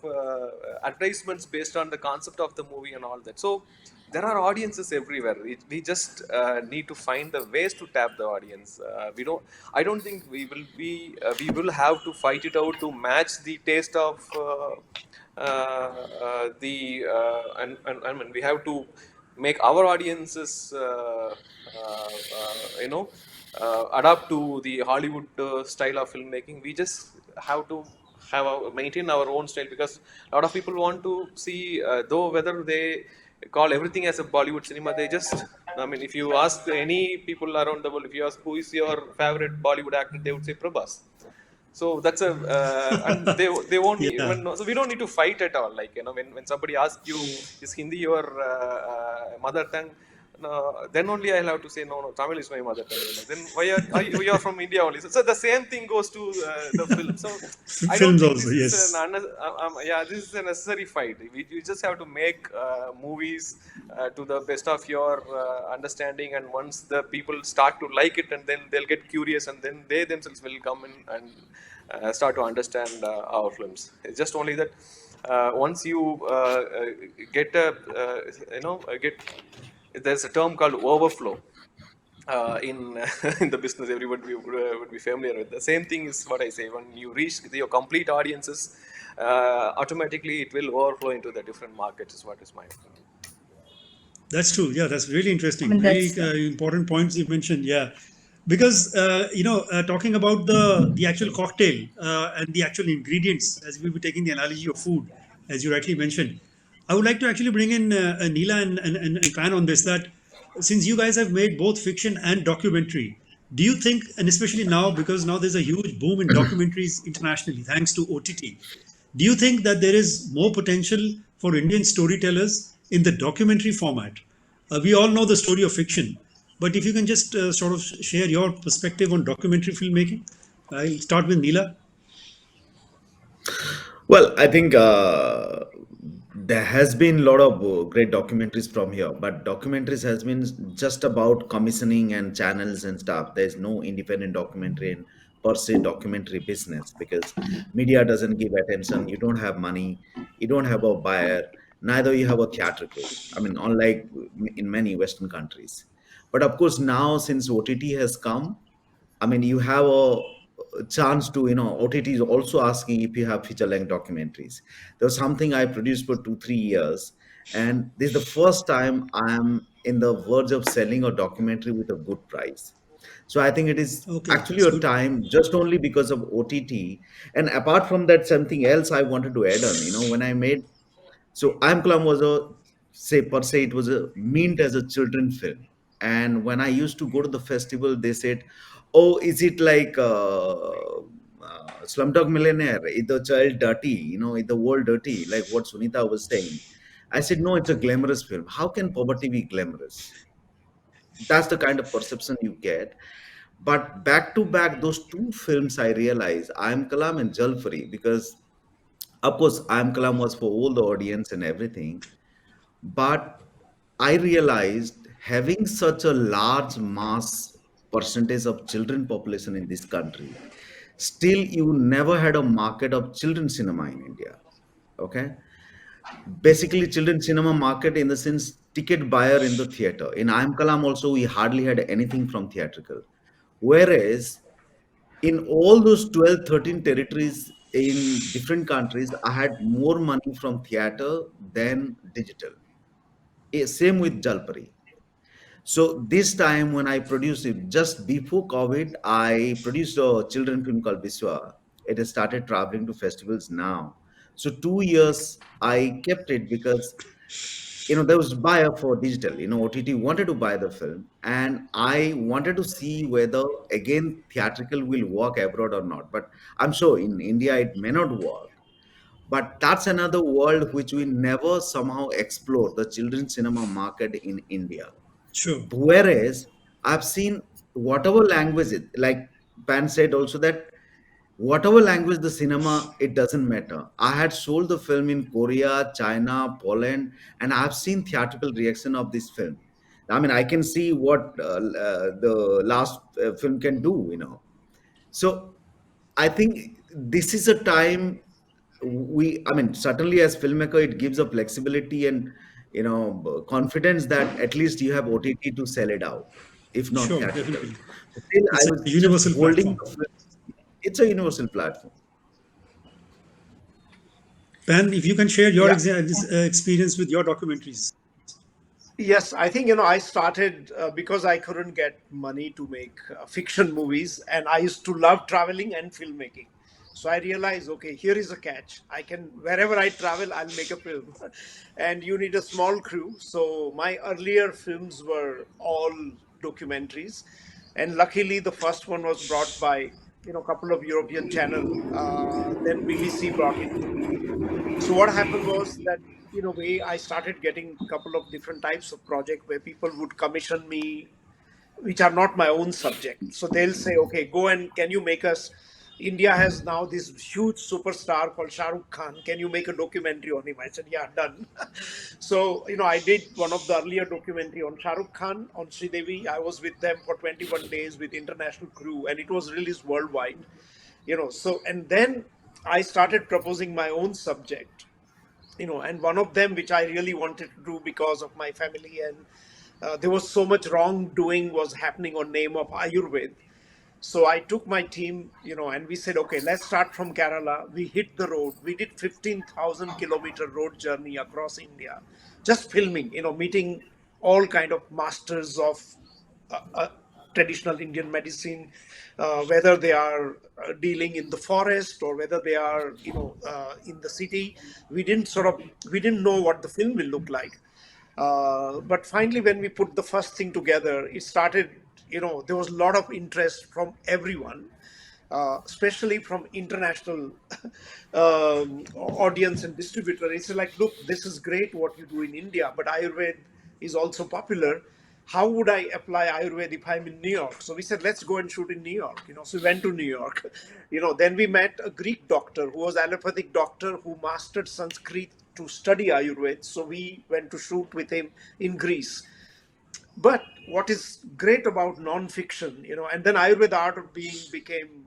advertisements based on the concept of the movie and all that. So there are audiences everywhere. We just need to find the ways to tap the audience. We don't. I don't think we will be. We will have to fight it out to match the taste of and I mean we have to make our audiences you know adapt to the Hollywood style of filmmaking. We just have to maintain our own style, because a lot of people want to see, though whether they call everything as a Bollywood cinema, they just, I mean, if you ask any people around the world, if you ask who is your favorite Bollywood actor, they would say Prabhas. So that's a and they won't Yeah. even know. So we don't need to fight at all. Like, when somebody asks you, is Hindi your mother tongue? No, then only I'll have to say no. Tamil is my mother tongue. Then why you are from India only? So the same thing goes to the film. So I don't Films think also, this is yes. yeah, this is a necessary fight. You just have to make movies to the best of your understanding, and once the people start to like it, and then they'll get curious, and then they themselves will come in and start to understand our films. It's just only that once you get a get, there's a term called overflow in in the business. Everybody would be familiar with. The same thing is what I say. When you reach your complete audiences, automatically it will overflow into the different markets. Is what is my opinion. That's true. Yeah, that's really I interesting. mean, Very that's important points you mentioned. Yeah, because talking about the actual cocktail and the actual ingredients, as we were taking the analogy of food, as you rightly mentioned, I would like to actually bring in Nila and Pan on this. That since you guys have made both fiction and documentary, do you think, and especially now because now there's a huge boom in documentaries internationally thanks to OTT, do you think that there is more potential for Indian storytellers in the documentary format? We all know the story of fiction, but if you can just sort of share your perspective on documentary filmmaking, I'll start with Neela. Well, I think there has been a lot of great documentaries from here, but documentaries has been just about commissioning and channels and stuff. There's no independent documentary and per se documentary business, because media doesn't give attention. You don't have money, you don't have a buyer, neither you have a theatrical. I mean, unlike in many Western countries. But of course, now since OTT has come, I mean, you have a chance to, OTT is also asking if you have feature length documentaries. There was something I produced for 2, 3 years, and this is the first time I am in the verge of selling a documentary with a good price. So I think it is Okay, actually that's a good. time just only because of OTT. And apart from that, something else I wanted to add on, when I made, so I'm Kalam was say per se, it was a meant as a children film. And when I used to go to the festival, they said, "Oh, is it like Slumdog Millionaire? Is the child dirty? Is the world dirty?" Like what Sunitha was saying. I said, "No, it's a glamorous film. How can poverty be glamorous?" That's the kind of perception you get. But back to back, those two films, I realized I'm Kalam and Jalfari, because of course I'm Kalam was for all the audience and everything. But I realized having such a large mass percentage of children population in this country, still you never had a market of children cinema in India. Okay, basically children cinema market in the sense ticket buyer in the theater. In I'm Kalam also we hardly had anything from theatrical, whereas in all those 12, 13 territories in different countries, I had more money from theater than digital. Same with Jalpari. So this time when I produced it, just before COVID, I produced a children film called Viswa. It has started traveling to festivals now. So 2 years I kept it because there was buyer for digital. OTT wanted to buy the film, and I wanted to see whether again theatrical will work abroad or not. But I'm sure in India it may not work. But that's another world which we never somehow explore, the children's cinema market in India. Sure. Whereas I've seen whatever language it, like Pan said also that whatever language the cinema, it doesn't matter. I had sold the film in Korea, China, Poland, and I've seen theatrical reaction of this film. I mean, I can see what the last film can do. So I think this is a time I mean, certainly as filmmaker, it gives a flexibility and confidence that at least you have OTT to sell it out, if not Sure, theatrical. definitely. Still, I It's a was just universal holding platform. the film. It's a universal platform. Pan, if you can share your Yeah. experience with your documentaries. Yes, I think, I started because I couldn't get money to make fiction movies, and I used to love traveling and filmmaking. So I realized, okay, here is a catch. I can, wherever I travel, I'll make a film. And you need a small crew. So my earlier films were all documentaries. And luckily, the first one was brought by, a couple of European channel. Then BBC brought it to me. So what happened was that, in a way, I started getting a couple of different types of project where people would commission me, which are not my own subject. So they'll say, okay, go and can you make us, India has now this huge superstar called Shah Rukh Khan, can you make a documentary on him? I said, yeah, done. So I did one of the earlier documentary on Shah Rukh Khan on Sridevi. I was with them for 21 days with international crew, and it was released worldwide. So and then I started proposing my own subject, and one of them which I really wanted to do because of my family, and there was so much wrongdoing was happening on name of Ayurveda. So I took my team, and we said, okay, let's start from Kerala. We hit the road. We did 15,000-kilometer road journey across India, just filming, meeting all kind of masters of traditional Indian medicine, whether they are dealing in the forest or whether they are, in the city. We didn't know what the film will look like. But finally, when we put the first thing together, it started, there was a lot of interest from everyone, especially from international audience and distributor. It's like, look, this is great what you do in India, but Ayurveda is also popular. How would I apply Ayurveda if I'm in New York? So we said, let's go and shoot in New York. So we went to New York. Then we met a Greek doctor who was allopathic doctor who mastered Sanskrit to study Ayurveda. So we went to shoot with him in Greece. But what is great about non-fiction, and then Ayurveda Art of Being became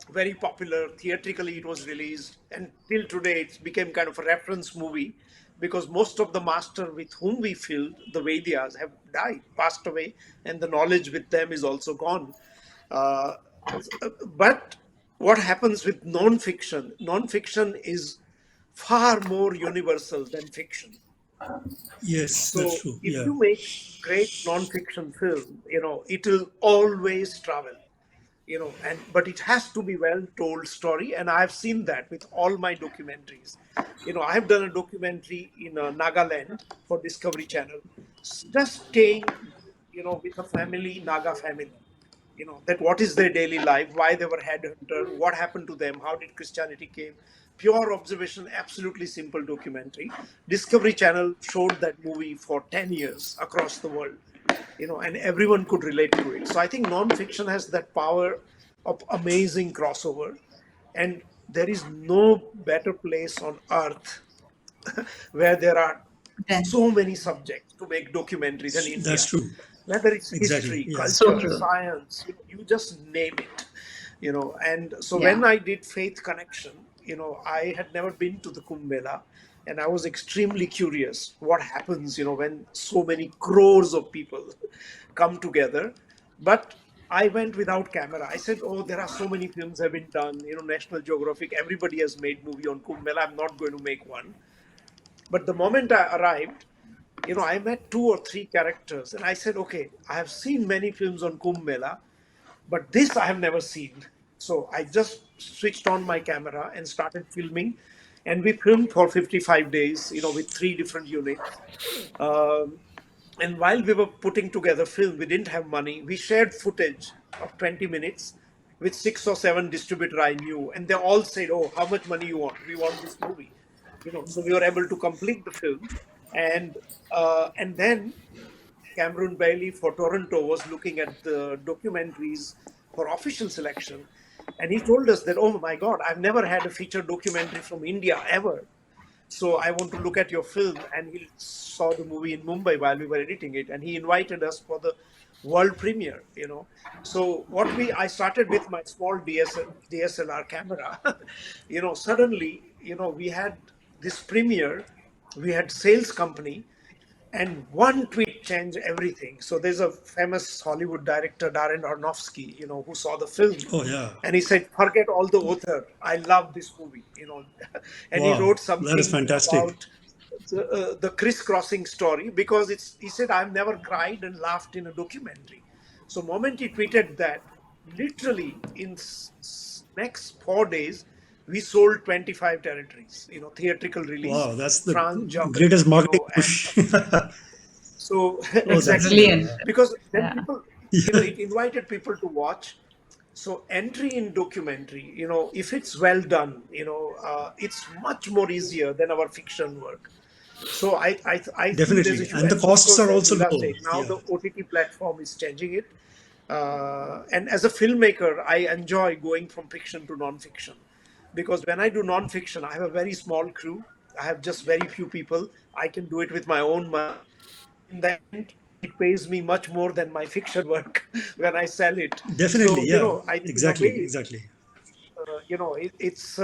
very popular. Theatrically, it was released, and till today, it's became kind of a reference movie because most of the master with whom we filmed the Vedyas have died, passed away, and the knowledge with them is also gone. Uh, but what happens with non-fiction? Non-fiction is far more universal than fiction. Yes, that's So true. if Yeah. you make great non-fiction film, it will always travel, and but it has to be well told story. And I've seen that with all my documentaries. I've done a documentary in Nagaland for Discovery Channel, just staying, with a family, Naga family. That what is their daily life, why they were headhunter, what happened to them, how did Christianity came. Pure observation, absolutely simple documentary. Discovery Channel showed that movie for 10 years across the world, and everyone could relate to it. So I think non-fiction has that power of amazing crossover, and there is no better place on earth where there are Then, so many subjects to make documentaries in That's India, true. whether it's Exactly. history, Yeah. so culture, true. science, you just name it. And so Yeah. when I did Faith Connection, I had never been to the Kumbh Mela, and I was extremely curious what happens, when so many crores of people come together. But I went without camera. I said, oh, there are so many films have been done, National Geographic, everybody has made movie on Kumbh Mela. I'm not going to make one. But the moment I arrived, I met two or three characters, and I said, okay, I have seen many films on Kumbh Mela, but this I have never seen. So I just switched on my camera and started filming, and we filmed for 55 days, with three different units. Um, and while we were putting together film, we didn't have money. We shared footage of 20 minutes with six or seven distributor I knew, and they all said, "Oh, how much money you want? We want this movie." So we were able to complete the film, and then Cameron Bailey for Toronto was looking at the documentaries for official selection, and he told us that, "Oh my God, I've never had a feature documentary from India ever. So I want to look at your film." And he saw the movie in Mumbai while we were editing it, and he invited us for the world premiere. So I started with my small DSLR camera. Suddenly, we had this premiere, we had sales company, and one tweet changed everything. So there's a famous Hollywood director, Darren Aronofsky, who saw the film, Oh yeah. and he said, "Forget all the author. I love this movie." And he Wow. wrote That is something fantastic. about the crisscrossing story because he said, "I've never cried and laughed in a documentary." So moment he tweeted that, literally in next 4 days, we sold 25 territories. Theatrical release. Wow. That's the France jumped greatest in, marketing and push. so Oh, that's exactly, Brilliant. because then Yeah. people, yeah. it invited people to watch. So entry in documentary, if it's well done, it's much more easier than our fiction work. So I feel there's a Definitely. huge, And the and of costs course, are as also Nila low. said, now Yeah. the OTT platform is changing it. And as a filmmaker, I enjoy going from fiction to non-fiction, because when I do non-fiction, I have a very small crew. I have just very few people. I can do it with my own money. In the end, it pays me much more than my fiction work when I sell it. Definitely. So, Yeah. I think in a Exactly. way, Exactly. it's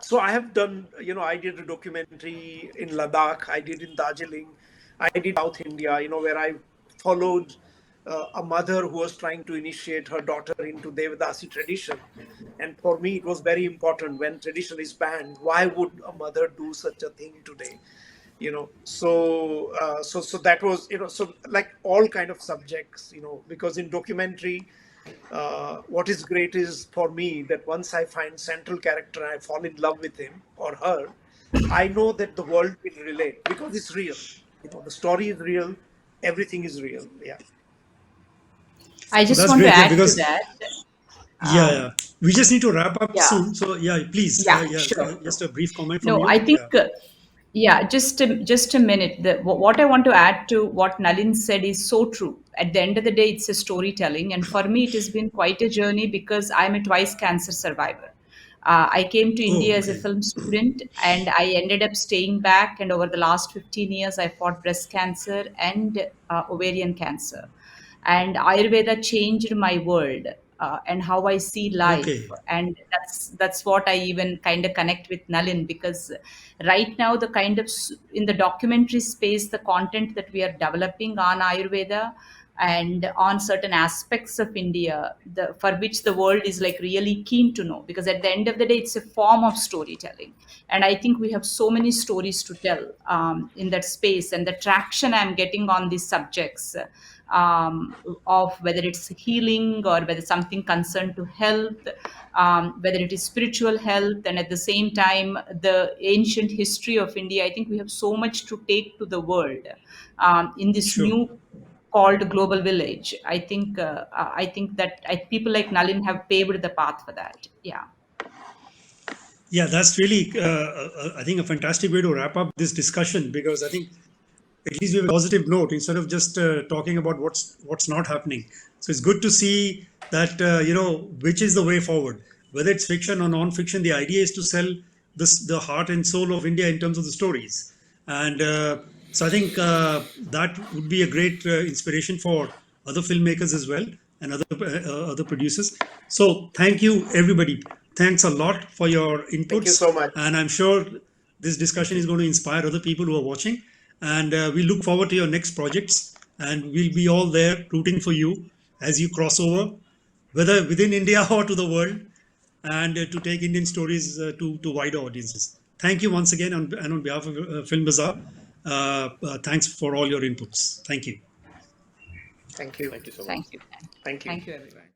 so I have done, I did a documentary in Ladakh, I did in Darjeeling, I did South India, where I followed a mother who was trying to initiate her daughter into Devadasi tradition. And for me, it was very important, when tradition is banned, why would a mother do such a thing today? So that was, so like all kind of subjects, because in documentary, what is great is for me that once I find central character and I fall in love with him or her, I know that the world will relate because it's real. The story is real, everything is real. Yeah. I So just that's want to great. Yeah. add to Because that. yeah, Um, yeah. We just need to wrap up yeah, soon. So yeah, please. yeah, Yeah. sure. Just a brief comment from No, you. I think, Yeah. yeah, just a minute. What I want to add to what Nalin said is so true. At the end of the day, it's a storytelling, and for me, it has been quite a journey because I'm a twice cancer survivor. I came to Oh, India as a okay. film student, and I ended up staying back. And over the last 15 years, I fought breast cancer and ovarian cancer. And Ayurveda changed my world, and how I see life. Okay. And that's what I even kind of connect with Nalin, because right now the kind of in the documentary space, the content that we are developing on Ayurveda and on certain aspects of India, for which the world is like really keen to know, because at the end of the day, it's a form of storytelling. And I think we have so many stories to tell in that space, and the traction I'm getting on these subjects, of whether it's healing or whether something concerned to health, whether it is spiritual health, and at the same time the ancient history of India. I think we have so much to take to the world in this Sure. new called global village. I think that people like Nalin have paved the path for that. Yeah. Yeah, that's really, I think, a fantastic way to wrap up this discussion, because I think at least we have a positive note instead of just talking about what's not happening. So it's good to see that which is the way forward, whether it's fiction or non-fiction. The idea is to sell the heart and soul of India in terms of the stories, and so I think that would be a great inspiration for other filmmakers as well, and other producers. So thank you, everybody. Thanks a lot for your Thank you inputs, so much. and I'm sure this discussion is going to inspire other people who are watching. And we look forward to your next projects, and we'll be all there rooting for you as you cross over, whether within India or to the world, and to take Indian stories to wider audiences. Thank you once again, and on behalf of Film Bazaar, thanks for all your inputs. Thank you. Thank you. Thank you so much. Thank you. Thank you. Thank you, everyone.